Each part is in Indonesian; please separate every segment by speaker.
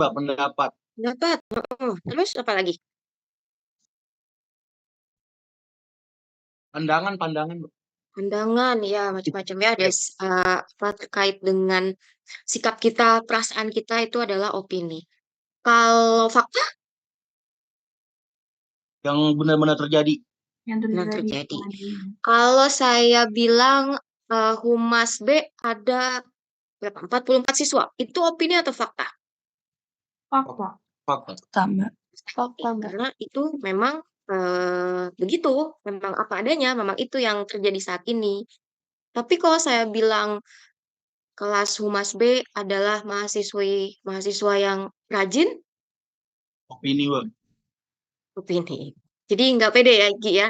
Speaker 1: Mbak, pendapat.
Speaker 2: Dapat. Terus apa lagi?
Speaker 1: Pandangan, Mbak.
Speaker 2: Pandangan ya macam-macam ya ada
Speaker 1: Iya.
Speaker 2: apa terkait dengan sikap kita, perasaan kita itu adalah opini. Kalau fakta
Speaker 1: Yang benar-benar terjadi.
Speaker 3: yang
Speaker 2: yang
Speaker 3: terjadi
Speaker 2: terjadi.
Speaker 3: lagi.
Speaker 2: Kalau saya bilang Humas B ada berapa? 44 siswa. Itu opini atau fakta?
Speaker 3: Fakta.
Speaker 1: Fakta.
Speaker 3: Sama.
Speaker 2: Fakta, karena itu memang begitu, memang apa adanya, memang itu yang terjadi saat ini. Tapi kalau saya bilang kelas Humas B adalah mahasiswa yang rajin,
Speaker 1: Opini, Mbak.
Speaker 2: opini. Jadi nggak pede ya, Gi ya.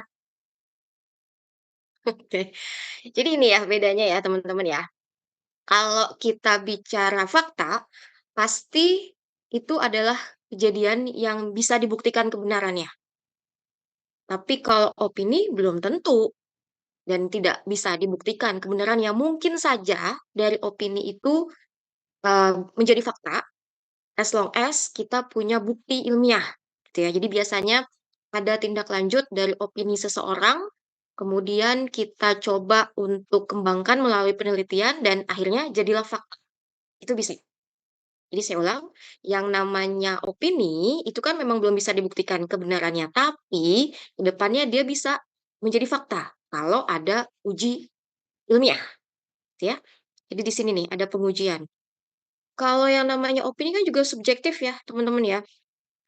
Speaker 2: Oke. Jadi ini ya bedanya ya teman-teman ya. Kalau kita bicara fakta, pasti itu adalah kejadian yang bisa dibuktikan kebenarannya. Tapi kalau opini belum tentu dan tidak bisa dibuktikan kebenarannya. Mungkin saja dari opini itu menjadi fakta as long as kita punya bukti ilmiah gitu ya. Jadi biasanya ada tindak lanjut dari opini seseorang, kemudian kita coba untuk kembangkan melalui penelitian dan akhirnya jadilah fakta. Itu bisa. Jadi saya ulang, yang namanya opini itu kan memang belum bisa dibuktikan kebenarannya, tapi ke depannya dia bisa menjadi fakta kalau ada uji ilmiah, gitu ya. Jadi di sini nih ada pengujian. Kalau yang namanya opini kan juga subjektif ya, teman-teman ya.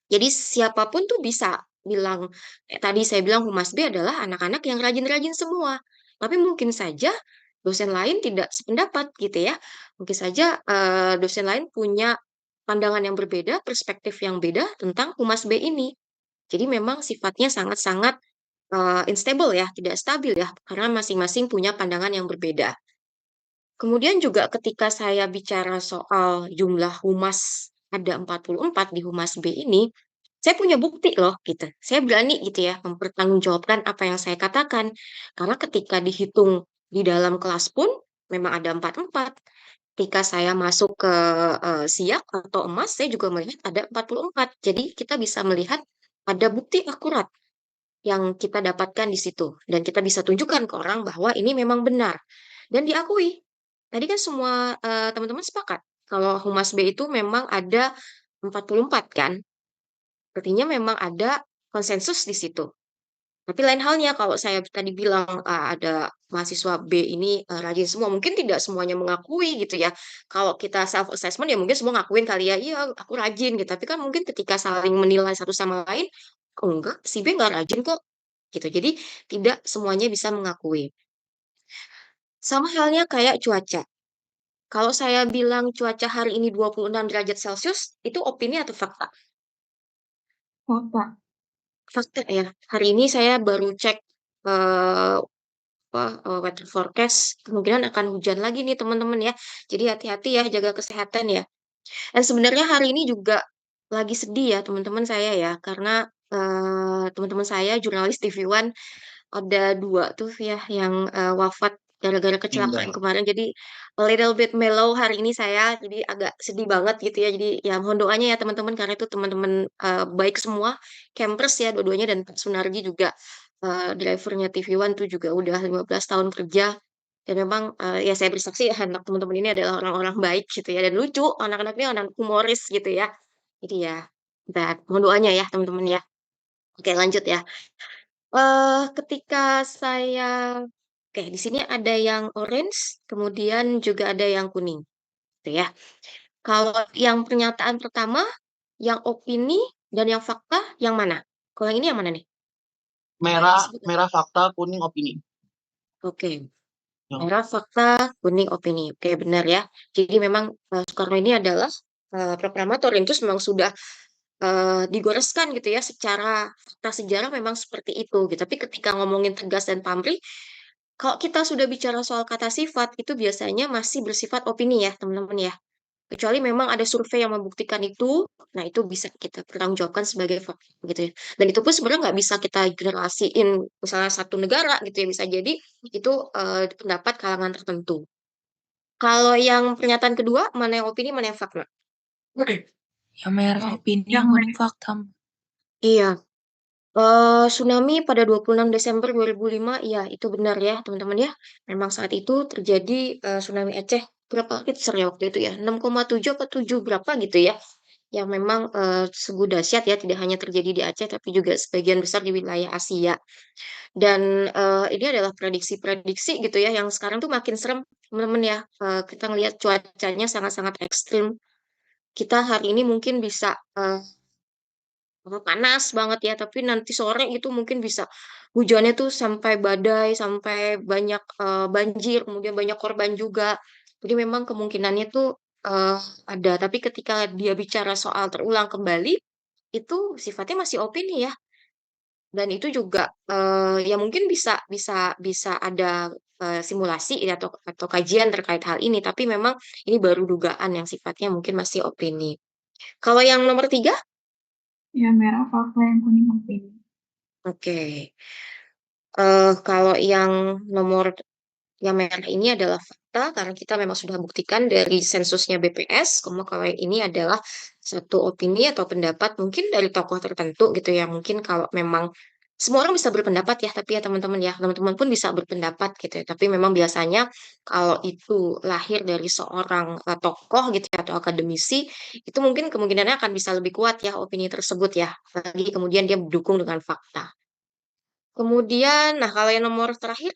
Speaker 2: Jadi siapapun tuh bisa bilang, tadi saya bilang Humas B adalah anak-anak yang rajin-rajin semua. Tapi mungkin saja dosen lain tidak sependapat gitu ya. Mungkin saja dosen lain punya pandangan yang berbeda, perspektif yang beda tentang Humas B ini. Jadi memang sifatnya sangat-sangat unstable ya, tidak stabil ya, karena masing-masing punya pandangan yang berbeda. Kemudian juga ketika saya bicara soal jumlah humas ada 44 di Humas B ini, saya punya bukti loh gitu. Saya berani gitu ya mempertanggungjawabkan apa yang saya katakan. Karena ketika dihitung di dalam kelas pun memang ada 44. Ketika saya masuk ke siak atau emas, saya juga melihat ada 44. Jadi kita bisa melihat ada bukti akurat yang kita dapatkan di situ. Dan kita bisa tunjukkan ke orang bahwa ini memang benar. Dan diakui. Tadi kan semua teman-teman sepakat. Kalau Humas B itu memang ada 44 kan. Artinya memang ada konsensus di situ. Tapi lain halnya kalau saya tadi bilang ada mahasiswa B ini rajin semua, mungkin tidak semuanya mengakui gitu ya. Kalau kita self assessment ya mungkin semua ngakuin kali ya, iya aku rajin gitu. Tapi kan mungkin ketika saling menilai satu sama lain, oh enggak, si B enggak rajin kok gitu. Jadi tidak semuanya bisa mengakui. Sama halnya kayak cuaca. Kalau saya bilang cuaca hari ini 26 derajat Celcius, itu opini atau fakta?
Speaker 3: Fakta.
Speaker 2: Fakta ya. Hari ini saya baru cek eh, weather forecast, kemungkinan akan hujan lagi nih teman-teman ya. Jadi hati-hati ya, jaga kesehatan ya. Dan sebenarnya hari ini juga lagi sedih ya teman-teman saya ya, karena teman-teman saya jurnalis TV One ada dua tuh ya yang wafat gara-gara kecelakaan
Speaker 1: Meninggal.
Speaker 2: kemarin. Jadi a little bit mellow hari ini saya, jadi agak sedih banget gitu ya. Jadi ya mohon doanya ya teman-teman karena itu teman-teman baik semua, campers ya dua-duanya dan Pak Sunarji juga drivernya TV One tuh juga udah 15 tahun kerja. Dan memang ya saya bersaksi ya anak teman-teman ini adalah orang-orang baik gitu ya dan lucu, anak-anaknya anak humoris gitu ya. Jadi ya, dan mohon doanya ya teman-teman ya. Oke lanjut ya. Ketika saya, oke di sini ada yang orange, kemudian juga ada yang kuning, gitu ya. Kalau yang pernyataan pertama, yang opini dan yang fakta, yang mana? Kalau yang ini yang mana nih?
Speaker 1: Merah,
Speaker 2: Disebut.
Speaker 1: merah fakta, kuning opini.
Speaker 2: Oke,
Speaker 1: Yang
Speaker 2: merah fakta, kuning opini. Oke, benar ya. Jadi memang Soekarno ini adalah proklamator yang terus memang sudah digoreskan gitu ya secara fakta sejarah memang seperti itu gitu. Tapi ketika ngomongin tegas dan pamrih, kalau kita sudah bicara soal kata sifat, itu biasanya masih bersifat opini ya, teman-teman ya. Kecuali memang ada survei yang membuktikan itu, nah itu bisa kita pertanggungjawabkan sebagai fakta gitu ya. Dan itu pun sebenarnya nggak bisa kita generasiin misalnya satu negara gitu ya, bisa jadi itu pendapat kalangan tertentu. Kalau yang pernyataan kedua, mana yang opini, mana yang fakta?
Speaker 4: Yang merah opini,
Speaker 3: Yang
Speaker 4: yang kuning fakta.
Speaker 2: Iya. Tsunami pada 26 Desember 2005, iya itu benar ya teman-teman ya. Memang saat itu terjadi tsunami Aceh berapa Richter ya waktu itu ya, 6,7 atau 7 berapa gitu ya. Yang memang sungguh dahsyat ya, tidak hanya terjadi di Aceh tapi juga sebagian besar di wilayah Asia. Dan ini adalah prediksi-prediksi gitu ya, yang sekarang tuh makin serem teman-teman ya. Kita ngelihat cuacanya sangat-sangat ekstrim. Kita hari ini mungkin bisa panas banget ya, tapi nanti sore itu mungkin bisa hujannya tuh sampai badai, sampai banyak banjir, kemudian banyak korban juga. Jadi memang kemungkinannya tuh eh, ada. Tapi ketika dia bicara soal terulang kembali, itu sifatnya masih opini ya. Dan itu juga ya mungkin bisa bisa bisa ada simulasi ya, atau kajian terkait hal ini. Tapi memang ini baru dugaan yang sifatnya mungkin masih opini. Kalau yang nomor 3,
Speaker 3: Yang merah fakta, yang kuning opini.
Speaker 2: oke. Kalau yang nomor yang merah ini adalah fakta karena kita memang sudah buktikan dari sensusnya BPS. Kemudian kalau yang ini adalah satu opini atau pendapat mungkin dari tokoh tertentu gitu ya. Mungkin kalau memang semua orang bisa berpendapat ya, tapi ya teman-teman ya, teman-teman pun bisa berpendapat gitu ya. Tapi memang biasanya kalau itu lahir dari seorang tokoh gitu ya, atau akademisi, itu mungkin kemungkinannya akan bisa lebih kuat ya opini tersebut ya. Lagi kemudian dia didukung dengan fakta. Kemudian, nah kalau yang nomor terakhir,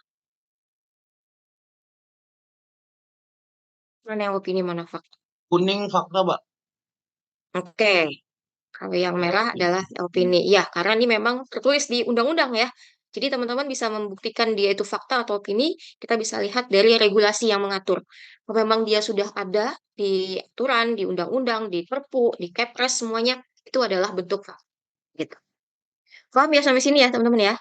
Speaker 2: mana yang opini, mana fakta?
Speaker 1: Kuning fakta, Mbak.
Speaker 2: Oke, kalau yang merah adalah opini. Ya, karena ini memang tertulis di undang-undang ya. Jadi teman-teman bisa membuktikan dia itu fakta atau opini, kita bisa lihat dari regulasi yang mengatur. Kalau memang dia sudah ada di aturan, di undang-undang, di Perpu, di Kepres, semuanya itu adalah bentuk fakta. Gitu. Paham ya sampai sini ya teman-teman ya?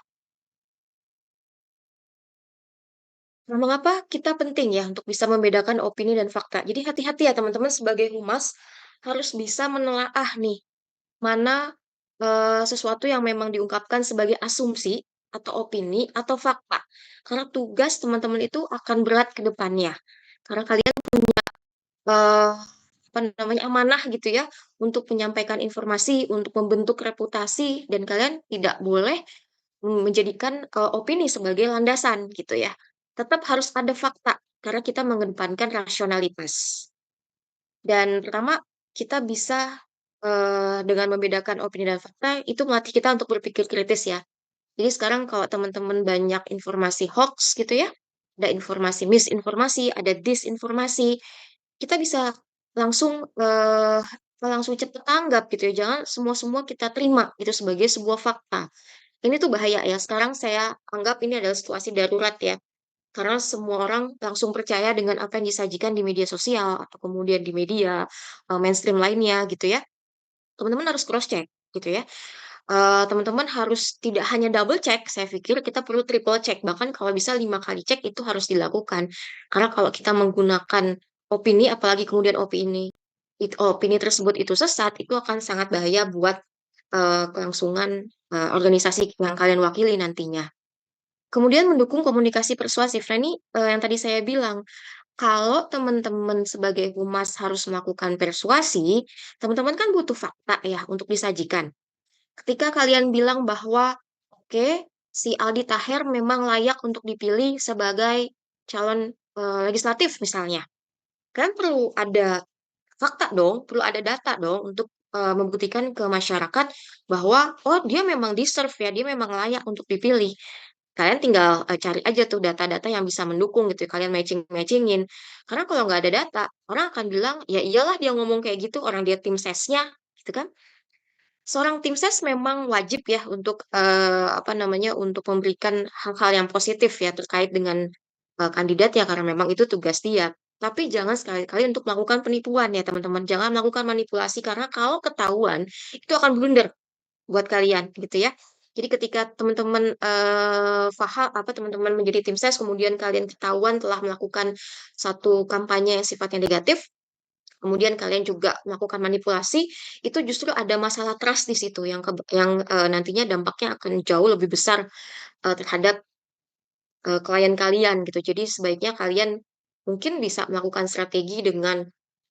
Speaker 2: Nah, mengapa kita penting ya untuk bisa membedakan opini dan fakta? Jadi hati-hati ya teman-teman sebagai humas harus bisa menelaah nih mana sesuatu yang memang diungkapkan sebagai asumsi atau opini atau fakta. Karena tugas teman-teman itu akan berat ke depannya. Karena kalian eh, apa namanya amanah gitu ya untuk menyampaikan informasi, untuk membentuk reputasi dan kalian tidak boleh menjadikan opini sebagai landasan gitu ya. Tetap harus ada fakta karena kita mengedepankan rasionalitas. Dan pertama, kita bisa dengan membedakan opini dan fakta itu melatih kita untuk berpikir kritis ya. Jadi sekarang kalau teman-teman banyak informasi hoax gitu ya, ada informasi misinformasi, ada disinformasi, kita bisa langsung langsung cepat tanggap gitu ya. Jangan semua-semua kita terima itu sebagai sebuah fakta. Ini tuh bahaya ya. Sekarang saya anggap ini adalah situasi darurat ya. Karena semua orang langsung percaya dengan apa yang disajikan di media sosial atau kemudian di media mainstream lainnya gitu ya. Teman-teman harus cross check gitu ya. Teman-teman harus tidak hanya double check, saya pikir kita perlu triple check. Bahkan kalau bisa 5 kali cek itu harus dilakukan. Karena kalau kita menggunakan opini, apalagi kemudian opini tersebut itu sesat, itu akan sangat bahaya buat kelangsungan organisasi yang kalian wakili nantinya. Kemudian mendukung komunikasi persuasif. Nah ini yang tadi saya bilang, kalau teman-teman sebagai humas harus melakukan persuasi, teman-teman kan butuh fakta ya untuk disajikan. Ketika kalian bilang bahwa, oke, si Aldi Taher memang layak untuk dipilih sebagai calon legislatif misalnya, kan perlu ada fakta dong, perlu ada data dong untuk membuktikan ke masyarakat bahwa, oh dia memang deserve ya, dia memang layak untuk dipilih. Kalian tinggal cari aja tuh data-data yang bisa mendukung gitu, kalian matching-matchingin. Karena kalau nggak ada data, orang akan bilang, ya iyalah dia ngomong kayak gitu, orang dia tim sesnya, gitu kan. Seorang tim ses memang wajib ya untuk apa namanya untuk memberikan hal-hal yang positif ya terkait dengan kandidat ya karena memang itu tugas dia. Tapi jangan sekali-kali untuk melakukan penipuan ya teman-teman. Jangan melakukan manipulasi karena kalau ketahuan itu akan blunder buat kalian gitu ya. Jadi ketika teman-teman paham apa teman-teman menjadi tim ses kemudian kalian ketahuan telah melakukan satu kampanye yang sifatnya negatif, kemudian kalian juga melakukan manipulasi, itu justru ada masalah trust di situ yang nantinya dampaknya akan jauh lebih besar terhadap klien kalian gitu. Jadi sebaiknya kalian mungkin bisa melakukan strategi dengan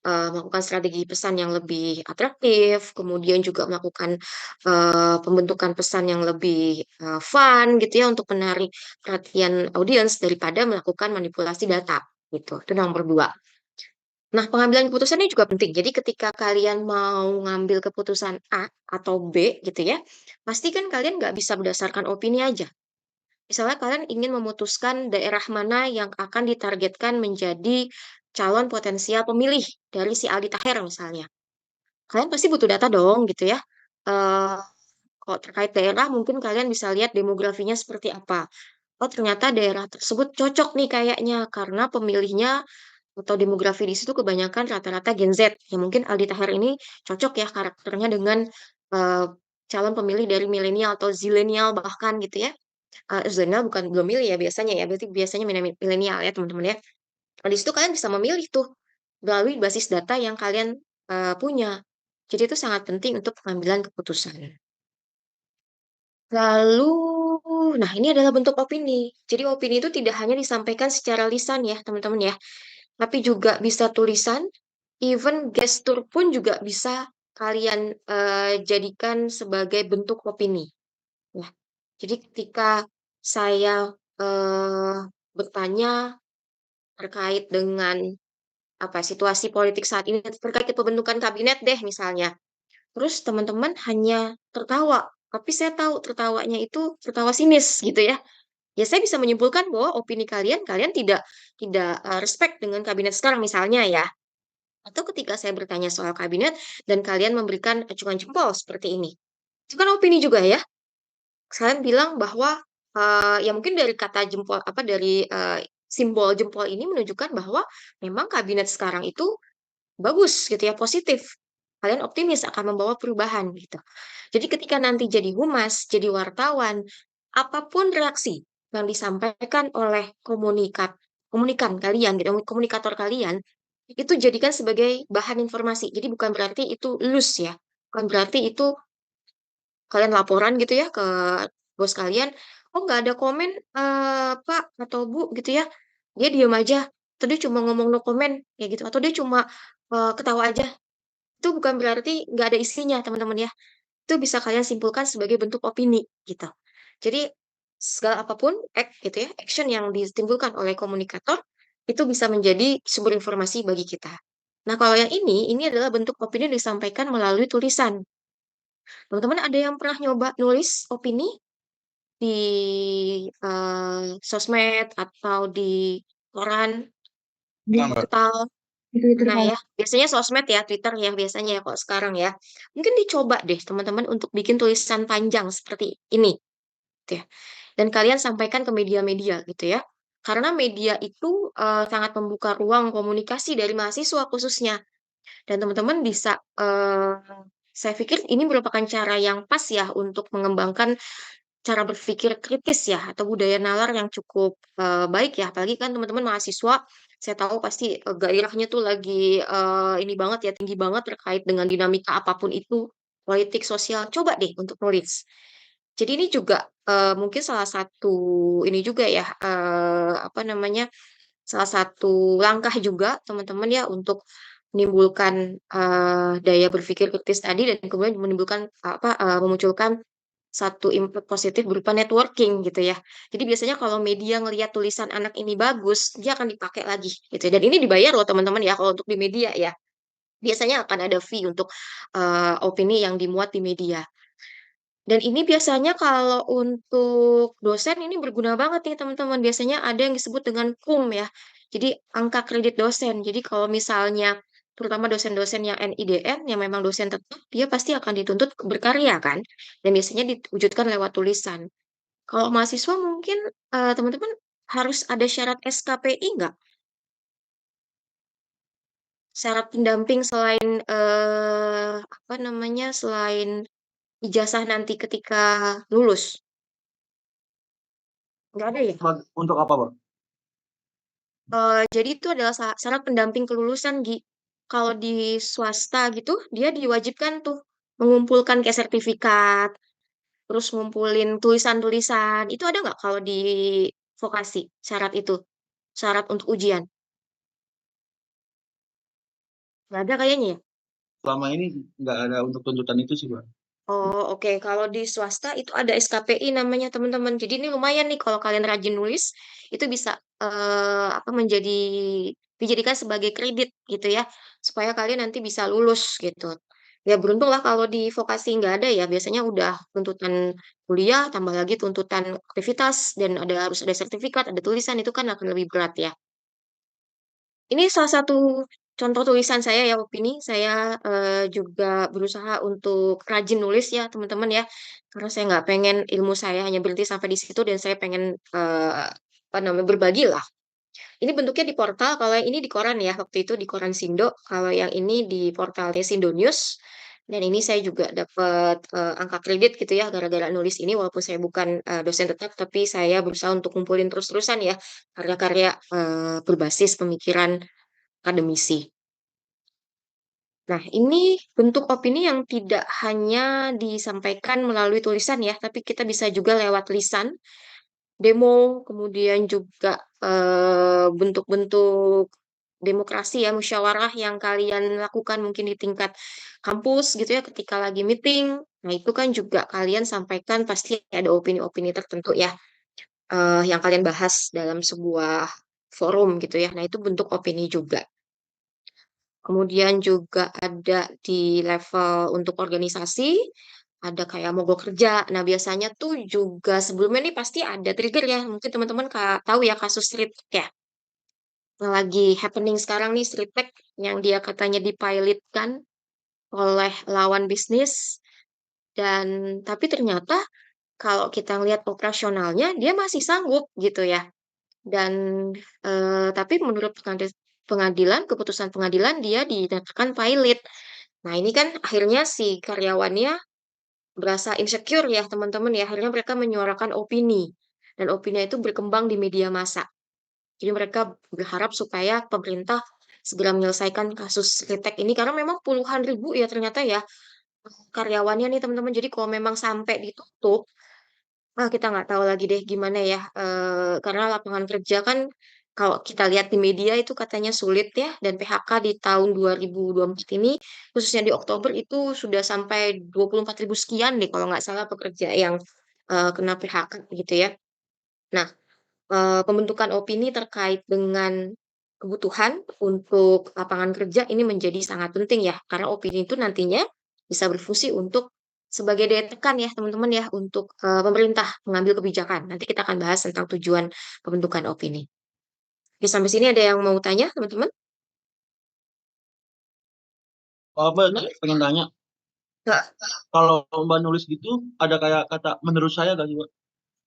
Speaker 2: melakukan strategi pesan yang lebih atraktif, kemudian juga melakukan pembentukan pesan yang lebih fun gitu ya untuk menarik perhatian audiens daripada melakukan manipulasi data gitu. Itu nomor dua. Nah, pengambilan keputusan ini juga penting. Jadi ketika kalian mau ngambil keputusan A atau B gitu ya, pasti kan kalian nggak bisa berdasarkan opini aja. Misalnya kalian ingin memutuskan daerah mana yang akan ditargetkan menjadi calon potensial pemilih dari si Aldi Taher misalnya. Kalian pasti butuh data dong gitu ya. Eh, Kalau terkait daerah mungkin kalian bisa lihat demografinya seperti apa. Oh ternyata daerah tersebut cocok nih kayaknya karena pemilihnya atau demografi di situ kebanyakan rata-rata Gen Z. Ya mungkin Aldi Taher ini cocok ya karakternya dengan eh, calon pemilih dari milenial atau zilenial bahkan gitu ya. Zilenial bukan belum milih ya biasanya ya, berarti biasanya milenial ya teman-teman ya. Nah, di situ kalian bisa memilih tuh melalui basis data yang kalian punya. Jadi itu sangat penting untuk pengambilan keputusan. Lalu, nah ini adalah bentuk opini. Jadi opini itu tidak hanya disampaikan secara lisan ya, teman-teman ya, tapi juga bisa tulisan, even gestur pun juga bisa kalian jadikan sebagai bentuk opini. Ya, jadi ketika saya bertanya terkait dengan apa situasi politik saat ini terkait pembentukan kabinet deh misalnya. Terus teman-teman hanya tertawa, tapi saya tahu tertawanya itu tertawa sinis gitu ya. Ya saya bisa menyimpulkan bahwa opini kalian tidak tidak respect dengan kabinet sekarang misalnya ya. Atau ketika saya bertanya soal kabinet dan kalian memberikan acungan jempol seperti ini. Itu kan opini juga ya. Kalian bilang bahwa ya mungkin dari kata jempol apa dari simbol jempol ini menunjukkan bahwa memang kabinet sekarang itu bagus gitu ya, positif. Kalian optimis akan membawa perubahan gitu. Jadi ketika nanti jadi humas, jadi wartawan, apapun reaksi yang disampaikan oleh komunikan kalian, gitu, komunikator kalian, itu jadikan sebagai bahan informasi. Jadi bukan berarti itu loose ya. Bukan berarti itu kalian laporan gitu ya ke bos kalian, oh nggak ada komen Pak atau Bu gitu ya. Dia diam aja. Atau dia cuma ngomong no comment ya gitu. Atau dia cuma ketawa aja. Itu bukan berarti nggak ada isinya teman-teman ya. Itu bisa kalian simpulkan sebagai bentuk opini gitu. Jadi segala apapun gitu ya, action yang ditimbulkan oleh komunikator itu bisa menjadi sumber informasi bagi kita. Nah, kalau yang ini adalah bentuk opini yang disampaikan melalui tulisan. Teman-teman ada yang pernah nyoba nulis opini di sosmed atau di koran,
Speaker 3: Di
Speaker 4: Enggak, Mbak.
Speaker 2: portal?
Speaker 3: Twitter
Speaker 2: Nah
Speaker 3: paling.
Speaker 2: ya, biasanya sosmed ya, Twitter ya biasanya ya kok sekarang ya. Mungkin dicoba deh teman-teman untuk bikin tulisan panjang seperti ini, gitu ya. Dan kalian sampaikan ke media-media gitu ya. Karena media itu sangat membuka ruang komunikasi dari mahasiswa khususnya. Dan teman-teman bisa, saya pikir ini merupakan cara yang pas ya untuk mengembangkan cara berpikir kritis ya atau budaya nalar yang cukup baik ya. Apalagi kan teman-teman mahasiswa, saya tahu pasti gairahnya tuh lagi ini banget ya tinggi banget terkait dengan dinamika apapun itu, politik, sosial. Coba deh untuk nulis. Jadi ini juga mungkin salah satu ini juga ya apa namanya salah satu langkah juga teman-teman ya untuk menimbulkan daya berpikir kritis tadi dan kemudian menimbulkan apa memunculkan satu impact positif berupa networking gitu ya. Jadi biasanya kalau media ngelihat tulisan anak ini bagus, dia akan dipakai lagi gitu ya. Dan ini dibayar loh teman-teman ya kalau untuk di media ya. Biasanya akan ada fee untuk opini yang dimuat di media. Dan ini biasanya kalau untuk dosen ini berguna banget nih teman-teman. Biasanya ada yang disebut dengan KUM ya. Jadi angka kredit dosen. Jadi kalau misalnya terutama dosen-dosen yang NIDM yang memang dosen tetap, dia pasti akan dituntut berkarya kan. Dan biasanya diwujudkan lewat tulisan. Kalau mahasiswa mungkin teman-teman harus ada syarat SKPI nggak? Syarat pendamping selain apa namanya selain ijazah nanti ketika lulus. Nggak ada ya?
Speaker 1: Untuk apa, Bang?
Speaker 2: Jadi itu adalah syarat pendamping kelulusan, Gi. Kalau di swasta gitu, dia diwajibkan tuh mengumpulkan kayak sertifikat, terus ngumpulin tulisan-tulisan. Itu ada nggak kalau di vokasi, syarat itu? Syarat untuk ujian. Nggak ada kayaknya ya?
Speaker 1: Selama ini nggak ada untuk tuntutan itu sih, Mbak.
Speaker 2: Oh, oke. Kalau di swasta itu ada SKPI namanya, teman-teman. Jadi ini lumayan nih kalau kalian rajin nulis, itu bisa apa dijadikan sebagai kredit gitu ya, supaya kalian nanti bisa lulus gitu. Ya beruntung lah kalau di vokasi nggak ada ya, biasanya udah tuntutan kuliah, tambah lagi tuntutan aktivitas, dan harus ada sertifikat, ada tulisan, itu kan akan lebih berat ya. Ini salah satu contoh tulisan saya ya, opini. Saya juga berusaha untuk rajin nulis ya, teman-teman ya. Karena saya nggak pengen ilmu saya hanya berhenti sampai di situ, dan saya pengen apa namanya, berbagi lah. Ini bentuknya di portal, kalau yang ini di koran ya, waktu itu di koran Sindo. Kalau yang ini di portalnya Sindo News. Dan ini saya juga dapat angka kredit gitu ya, gara-gara nulis ini, walaupun saya bukan dosen tetap, tapi saya berusaha untuk kumpulin terus-terusan ya, karya-karya berbasis pemikiran akademisi. Nah, ini bentuk opini yang tidak hanya disampaikan melalui tulisan ya, tapi kita bisa juga lewat lisan, demo, kemudian juga bentuk-bentuk demokrasi ya, musyawarah yang kalian lakukan mungkin di tingkat kampus gitu ya, ketika lagi meeting. Nah, itu kan juga kalian sampaikan, pasti ada opini-opini tertentu ya, yang kalian bahas dalam sebuah forum gitu ya. Nah, itu bentuk opini juga. Kemudian juga ada di level untuk organisasi, ada kayak mogok kerja. Nah, biasanya tuh juga sebelumnya nih pasti ada trigger ya. Mungkin teman-teman tahu ya kasus Streetpack ya. Yang lagi happening sekarang nih, Streetpack yang dia katanya dipilotkan oleh lawan bisnis, dan tapi ternyata kalau kita lihat operasionalnya dia masih sanggup gitu ya. Dan tapi menurut pengadilan, keputusan pengadilan dia dinyatakan pilot. Nah, ini kan akhirnya si karyawannya berasa insecure ya, teman-teman ya. Akhirnya mereka menyuarakan opini. Dan opini itu berkembang di media massa. Jadi mereka berharap supaya pemerintah segera menyelesaikan kasus Ritek ini, karena memang puluhan ribu ya ternyata ya karyawannya nih, teman-teman. Jadi kalau memang sampai ditutup, kita nggak tahu lagi deh gimana ya, karena lapangan kerja kan kalau kita lihat di media itu katanya sulit ya, dan PHK di tahun 2024 ini, khususnya di Oktober itu sudah sampai 24.000 sekian deh kalau nggak salah pekerja yang kena PHK gitu ya. Nah, pembentukan opini terkait dengan kebutuhan untuk lapangan kerja ini menjadi sangat penting ya, karena opini itu nantinya bisa berfungsi untuk sebagai daya tekan ya, teman-teman ya, untuk pemerintah mengambil kebijakan. Nanti kita akan bahas tentang tujuan pembentukan opini. Oke, sampai sini ada yang mau tanya, teman-teman?
Speaker 1: Oh, Mbak,
Speaker 2: Teman?
Speaker 1: pengen tanya,
Speaker 2: Nggak.
Speaker 1: kalau Mbak nulis gitu, ada kayak kata menurut saya nggak sih, Mbak?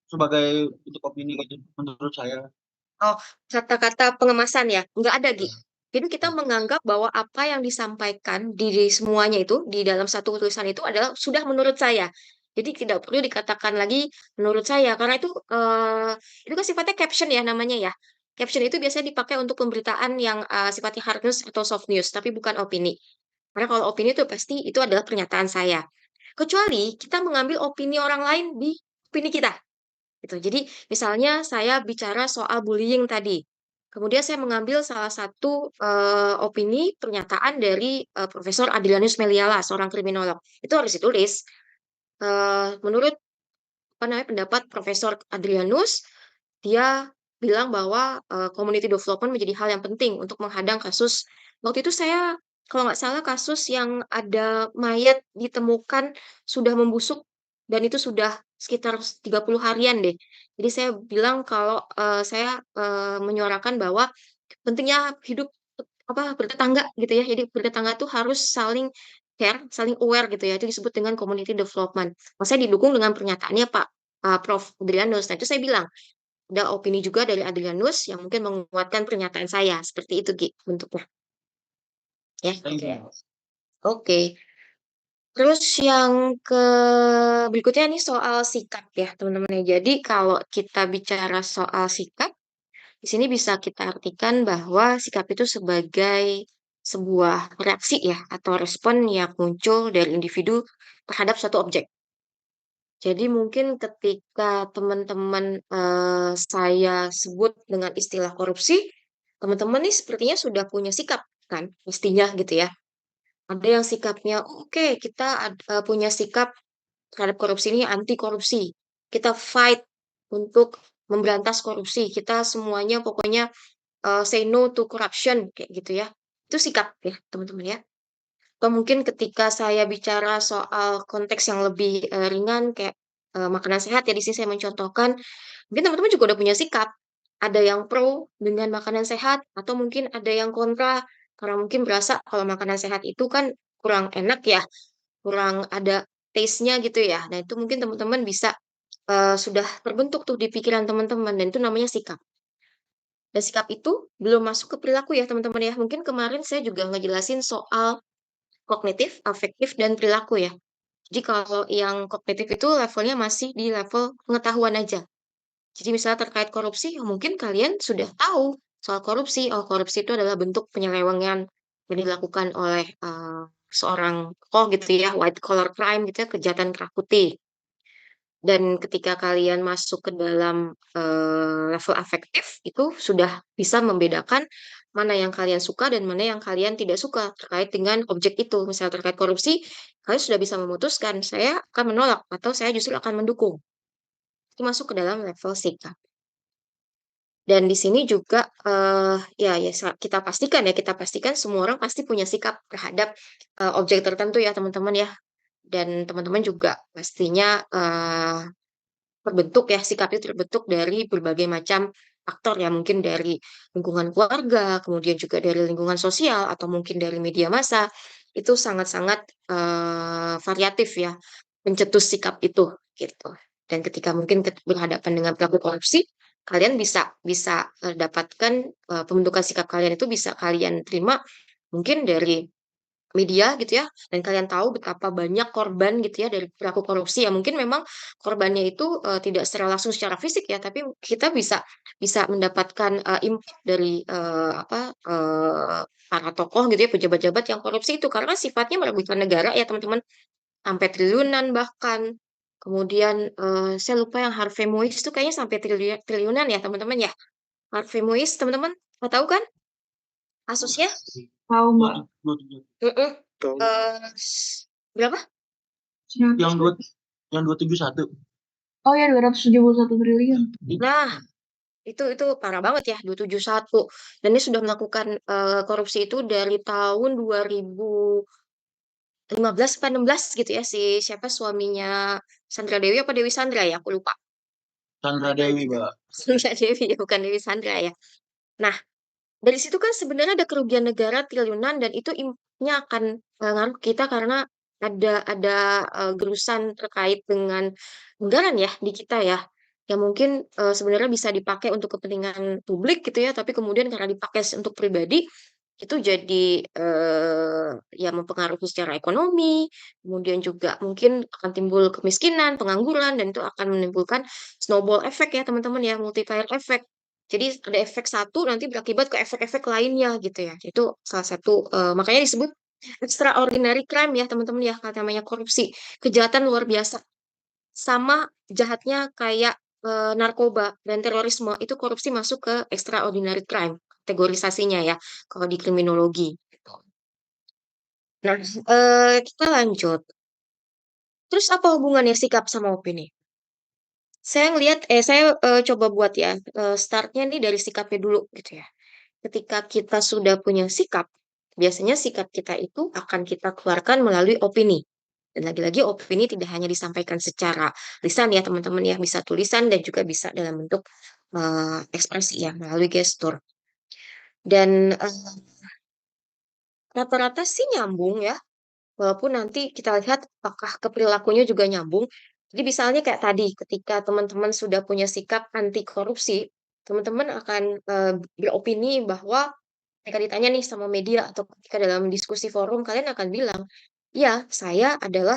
Speaker 1: Sebagai untuk opini gitu, menurut saya.
Speaker 2: Oh, kata-kata pengemasan ya? Nggak ada, Gi. Jadi kita
Speaker 1: Hmm.
Speaker 2: menganggap bahwa apa yang disampaikan di semuanya itu, di dalam satu tulisan itu adalah sudah menurut saya. Jadi tidak perlu dikatakan lagi menurut saya, karena itu kan sifatnya caption ya namanya ya. Caption itu biasanya dipakai untuk pemberitaan yang sifatnya hard news atau soft news, tapi bukan opini. Karena kalau opini itu pasti itu adalah pernyataan saya. Kecuali kita mengambil opini orang lain di opini kita gitu. Jadi misalnya saya bicara soal bullying tadi. Kemudian saya mengambil salah satu opini pernyataan dari Profesor Adrianus Meliala, seorang kriminolog. Itu harus ditulis. Menurut apa namanya pendapat Profesor Adrianus, dia bilang bahwa community development menjadi hal yang penting untuk menghadang kasus. Waktu itu saya kalau nggak salah kasus yang ada mayat ditemukan sudah membusuk, dan itu sudah sekitar 30 harian deh. Jadi saya bilang kalau saya menyuarakan bahwa pentingnya hidup apa bertetangga gitu ya. Jadi bertetangga tuh harus saling care, saling aware gitu ya. Itu disebut dengan community development. Nah, saya didukung dengan pernyataannya Pak Prof. Adrianus. Nah, itu saya bilang ada opini juga dari Adrianus yang mungkin menguatkan pernyataan saya. Seperti itu, Gi, bentuknya. Ya,
Speaker 1: Thank you, Mbak.
Speaker 2: oke. Terus yang berikutnya nih soal sikap ya, teman-teman ya. Jadi kalau kita bicara soal sikap, di sini bisa kita artikan bahwa sikap itu sebagai sebuah reaksi ya, atau respon yang muncul dari individu terhadap suatu objek. Jadi mungkin ketika teman-teman saya sebut dengan istilah korupsi, teman-teman nih sepertinya sudah punya sikap kan pastinya gitu ya. Ada yang sikapnya, oke kita punya sikap terhadap korupsi ini anti korupsi. Kita fight untuk memberantas korupsi. Kita semuanya pokoknya say no to corruption kayak gitu ya. Itu sikap ya teman-teman ya. Atau mungkin ketika saya bicara soal konteks yang lebih ringan kayak makanan sehat ya di sini saya mencontohkan, mungkin teman-teman juga udah punya sikap. Ada yang pro dengan makanan sehat atau mungkin ada yang kontra karena mungkin berasa kalau makanan sehat itu kan kurang enak ya, kurang ada taste-nya gitu ya. Nah, itu mungkin teman-teman bisa sudah terbentuk tuh di pikiran teman-teman dan itu namanya sikap. Dan sikap itu belum masuk ke perilaku ya teman-teman ya. Mungkin kemarin saya juga ngejelasin soal kognitif, afektif, dan perilaku ya. Jadi kalau yang kognitif itu levelnya masih di level pengetahuan aja. Jadi misalnya terkait korupsi, ya mungkin kalian sudah tahu soal korupsi. Oh, korupsi itu adalah bentuk penyelewengan yang dilakukan oleh seorang tokoh gitu ya, white collar crime gitu ya, kejahatan kerah putih. Dan ketika kalian masuk ke dalam level afektif, itu sudah bisa membedakan mana yang kalian suka dan mana yang kalian tidak suka terkait dengan objek itu. Misalnya terkait korupsi, kalian sudah bisa memutuskan, saya akan menolak atau saya justru akan mendukung. Itu masuk ke dalam level sikap. Dan di sini juga kita pastikan semua orang pasti punya sikap terhadap objek tertentu ya teman-teman ya. Dan teman-teman juga pastinya sikap itu terbentuk dari berbagai macam faktor ya, mungkin dari lingkungan keluarga, kemudian juga dari lingkungan sosial atau mungkin dari media massa. Itu sangat-sangat variatif ya pencetus sikap itu gitu. Dan ketika mungkin berhadapan dengan pelaku korupsi, kalian bisa bisa dapatkan pembentukan sikap kalian itu bisa kalian terima mungkin dari media gitu ya, dan kalian tahu betapa banyak korban gitu ya dari pelaku korupsi ya mungkin memang korbannya itu tidak secara langsung secara fisik ya, tapi kita bisa bisa mendapatkan impact dari para tokoh gitu ya, pejabat-pejabat yang korupsi itu karena sifatnya merugikan negara ya teman-teman, sampai triliunan bahkan. Kemudian saya lupa yang Harvey Mois itu kayaknya sampai triliunan ya teman-teman ya. Harvey Mois teman-teman tahu kan kasusnya?
Speaker 3: Tahu Mbak.
Speaker 1: 27.
Speaker 2: Mm-mm.
Speaker 4: Tahu.
Speaker 2: Berapa?
Speaker 1: Yang 271.
Speaker 3: Oh ya 271 triliun.
Speaker 2: Nah, itu parah banget ya 271. Dan dia sudah melakukan korupsi itu dari tahun 2015 atau 16 gitu ya, si siapa suaminya Sandra Dewi apa Dewi Sandra ya, aku lupa.
Speaker 1: Sandra Dewi, Mbak.
Speaker 2: Sandra Dewi ya, bukan Dewi Sandra ya. Nah, dari situ kan sebenarnya ada kerugian negara triliunan dan itu impactnya akan ngaruh kita karena ada gerusan terkait dengan anggaran ya di kita ya, yang mungkin sebenarnya bisa dipakai untuk kepentingan publik gitu ya, tapi kemudian karena dipakai untuk pribadi itu jadi ya mempengaruhi secara ekonomi, kemudian juga mungkin akan timbul kemiskinan, pengangguran, dan itu akan menimbulkan snowball effect ya teman-teman ya, multiplier effect. Jadi ada efek satu nanti berakibat ke efek-efek lainnya gitu ya. Itu salah satu makanya disebut extraordinary crime ya teman-teman ya, kata namanya korupsi, kejahatan luar biasa. Sama jahatnya kayak narkoba dan terorisme itu korupsi masuk ke extraordinary crime kategorisasinya ya kalau di kriminologi. Gitu. Nah, kita lanjut. Terus apa hubungannya sikap sama opini? Saya coba buat ya, startnya nih dari sikapnya dulu gitu ya. Ketika kita sudah punya sikap, biasanya sikap kita itu akan kita keluarkan melalui opini. Dan lagi-lagi opini tidak hanya disampaikan secara lisan ya teman-teman ya, bisa tulisan dan juga bisa dalam bentuk ekspresi ya, melalui gestur. Dan rata-rata sih nyambung ya, walaupun nanti kita lihat apakah ke perilakunya juga nyambung. Jadi misalnya kayak tadi, ketika teman-teman sudah punya sikap anti korupsi, teman-teman akan beropini bahwa ketika ditanya nih sama media atau ketika dalam diskusi forum, kalian akan bilang, ya saya adalah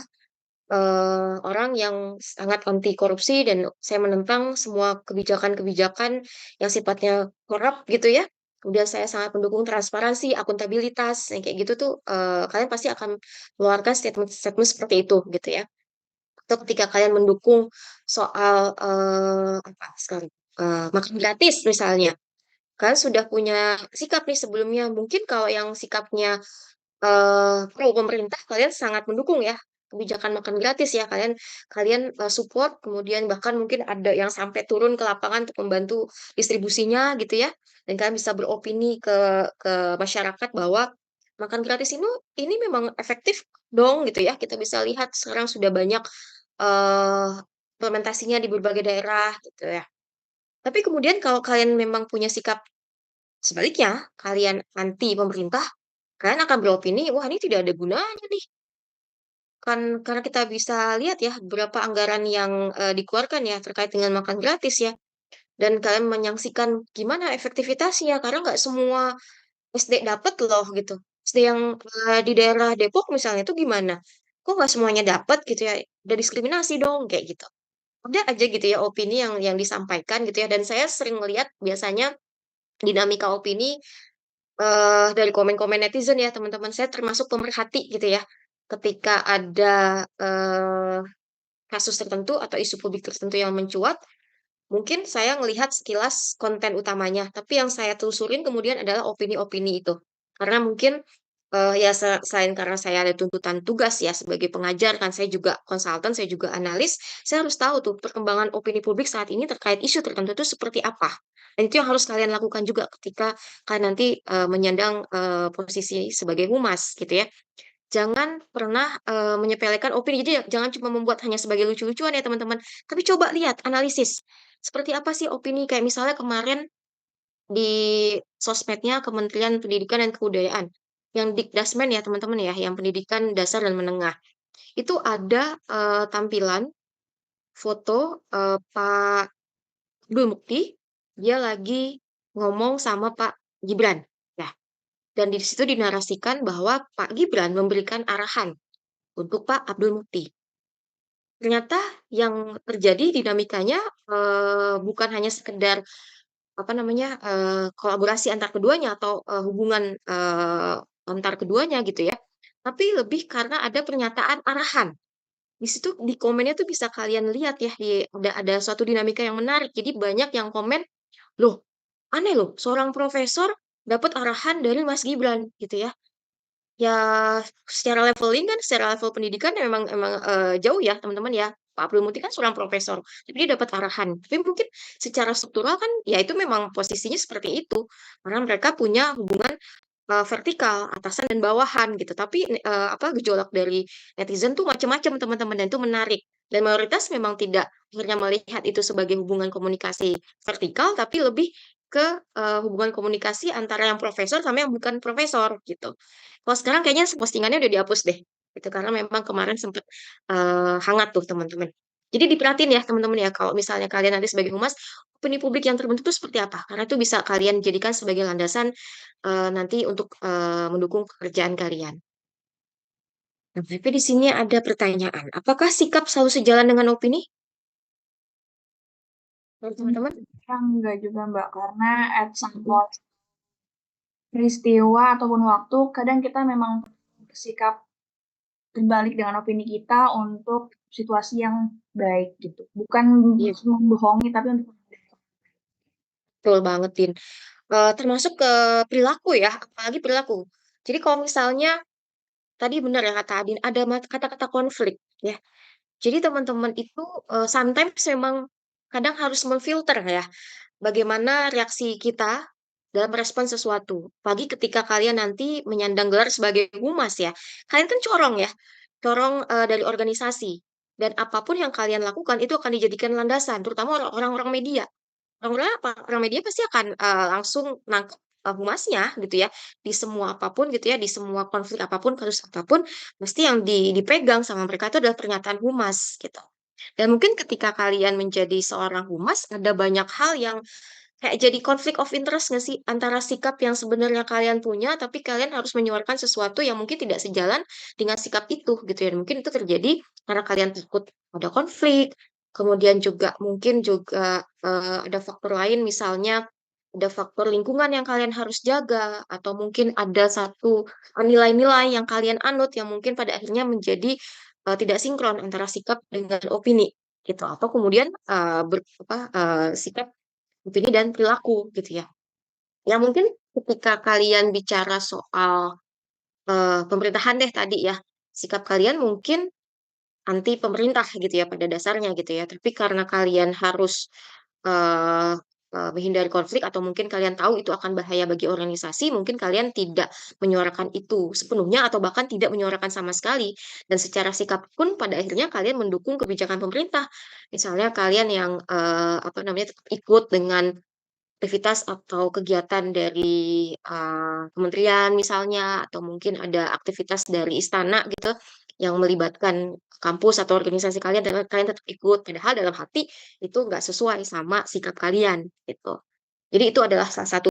Speaker 2: orang yang sangat anti korupsi dan saya menentang semua kebijakan-kebijakan yang sifatnya korup gitu ya. Kemudian saya sangat mendukung transparansi, akuntabilitas, yang kayak gitu tuh kalian pasti akan mengeluarkan statement-statement seperti itu gitu ya. Atau ketika kalian mendukung soal makan gratis misalnya, Kalian sudah punya sikap nih sebelumnya. Mungkin kalau yang sikapnya pro pemerintah, kalian sangat mendukung ya kebijakan makan gratis ya. Kalian kalian support, kemudian bahkan mungkin ada yang sampai turun ke lapangan untuk membantu distribusinya gitu ya. Dan kalian bisa beropini ke masyarakat bahwa makan gratis ini memang efektif dong gitu ya. Kita bisa lihat sekarang sudah banyak eh implementasinya di berbagai daerah gitu ya. Tapi kemudian kalau kalian memang punya sikap sebaliknya, kalian anti pemerintah, kalian akan beropini, wah ini tidak ada gunanya nih. Kan karena kita bisa lihat ya berapa anggaran yang dikeluarkan ya terkait dengan makan gratis ya. Dan kalian menyaksikan gimana efektivitasnya karena nggak semua SD dapat loh gitu. SD yang di daerah Depok misalnya itu gimana? Kok nggak semuanya dapat gitu ya? Ada diskriminasi dong kayak gitu. Ada aja gitu ya opini yang disampaikan gitu ya. Dan saya sering melihat biasanya dinamika opini dari komen-komen netizen ya teman-teman. Saya termasuk pemerhati gitu ya. Ketika ada kasus tertentu atau isu publik tertentu yang mencuat, mungkin saya melihat sekilas konten utamanya, tapi yang saya telusurin kemudian adalah opini-opini itu. Karena mungkin ya selain karena saya ada tuntutan tugas ya sebagai pengajar kan saya juga konsultan, saya juga analis, saya harus tahu tuh perkembangan opini publik saat ini terkait isu tertentu itu seperti apa. Dan itu yang harus kalian lakukan juga ketika kalian nanti menyandang posisi sebagai humas gitu ya. Jangan pernah menyepelekan opini. Jadi jangan cuma membuat hanya sebagai lucu-lucuan ya teman-teman, tapi coba lihat, analisis. Seperti apa sih opini kayak misalnya kemarin di sosmednya Kementerian Pendidikan dan Kebudayaan, yang Dikdasmen ya teman-teman ya, yang pendidikan dasar dan menengah. Itu ada tampilan foto Pak Abdul Mukti, dia lagi ngomong sama Pak Gibran. Ya, dan di situ dinarasikan bahwa Pak Gibran memberikan arahan untuk Pak Abdul Mukti. Ternyata yang terjadi dinamikanya bukan hanya sekedar apa namanya kolaborasi antar keduanya atau hubungan antar keduanya gitu ya, tapi lebih karena ada pernyataan arahan. Di situ di komennya tuh bisa kalian lihat ya, ada suatu dinamika yang menarik. Jadi banyak yang komen, loh aneh loh, seorang profesor dapat arahan dari Mas Gibran gitu ya. Ya, secara leveling kan, secara level pendidikan ya memang jauh ya teman-teman ya. Pak Abdul Muti kan seorang profesor, tapi dia dapat arahan. Tapi mungkin secara struktural kan, ya itu memang posisinya seperti itu. Karena mereka punya hubungan vertikal, atasan dan bawahan gitu. Tapi apa gejolak dari netizen tuh macam-macam teman-teman dan itu menarik. Dan mayoritas memang tidak akhirnya melihat itu sebagai hubungan komunikasi vertikal, tapi lebih ke hubungan komunikasi antara yang profesor sama yang bukan profesor gitu. Kalau sekarang kayaknya postingannya udah dihapus deh, gitu karena memang kemarin sempat hangat tuh teman-teman. Jadi diperhatiin ya teman-teman ya, kalau misalnya kalian nanti sebagai humas, opini publik yang terbentuk itu seperti apa? Karena itu bisa kalian jadikan sebagai landasan nanti untuk mendukung pekerjaan kalian. Nah, tapi di sini ada pertanyaan, apakah sikap selalu sejalan dengan opini? Menurut teman-teman?
Speaker 3: Enggak juga Mbak, karena at some point peristiwa ataupun waktu, kadang kita memang bersikap berbalik dengan opini kita untuk situasi yang baik gitu. Bukan
Speaker 2: Iya,
Speaker 3: membohongi, tapi untuk
Speaker 2: betul banget, Tin. Termasuk ke perilaku ya, apalagi perilaku. Jadi kalau misalnya tadi benar ya kata Adin, ada kata-kata konflik ya. Jadi teman-teman itu sometimes memang kadang harus memfilter ya, bagaimana reaksi kita dalam merespon sesuatu. Pagi ketika kalian nanti menyandang gelar sebagai humas ya, kalian kan corong ya, corong dari organisasi. Dan apapun yang kalian lakukan itu akan dijadikan landasan, terutama orang-orang media. Orang-orang apa? Orang media pasti akan langsung nangkep humasnya gitu ya, di semua apapun gitu ya, di semua konflik apapun, kasus apapun, pasti yang dipegang sama mereka itu adalah pernyataan humas gitu. Dan mungkin ketika kalian menjadi seorang humas, ada banyak hal yang kayak jadi konflik of interest nggak sih antara sikap yang sebenarnya kalian punya, tapi kalian harus menyuarakan sesuatu yang mungkin tidak sejalan dengan sikap itu gitu ya. Mungkin itu terjadi karena kalian takut ada konflik, kemudian juga mungkin juga ada faktor lain, misalnya ada faktor lingkungan yang kalian harus jaga, atau mungkin ada satu nilai-nilai yang kalian anut yang mungkin pada akhirnya menjadi tidak sinkron antara sikap dengan opini gitu, atau kemudian sikap opini dan perilaku gitu ya. Ya mungkin ketika kalian bicara soal, pemerintahan deh tadi ya, sikap kalian mungkin anti pemerintah gitu ya pada dasarnya gitu ya, tapi karena kalian harus, eee menghindari konflik atau mungkin kalian tahu itu akan bahaya bagi organisasi, mungkin kalian tidak menyuarakan itu sepenuhnya atau bahkan tidak menyuarakan sama sekali. Dan secara sikap pun pada akhirnya kalian mendukung kebijakan pemerintah. Misalnya kalian yang, apa namanya, tetap ikut dengan aktivitas atau kegiatan dari, kementerian misalnya, atau mungkin ada aktivitas dari istana gitu, yang melibatkan kampus atau organisasi kalian dan kalian tetap ikut, padahal dalam hati itu nggak sesuai sama sikap kalian, gitu. Jadi itu adalah salah satu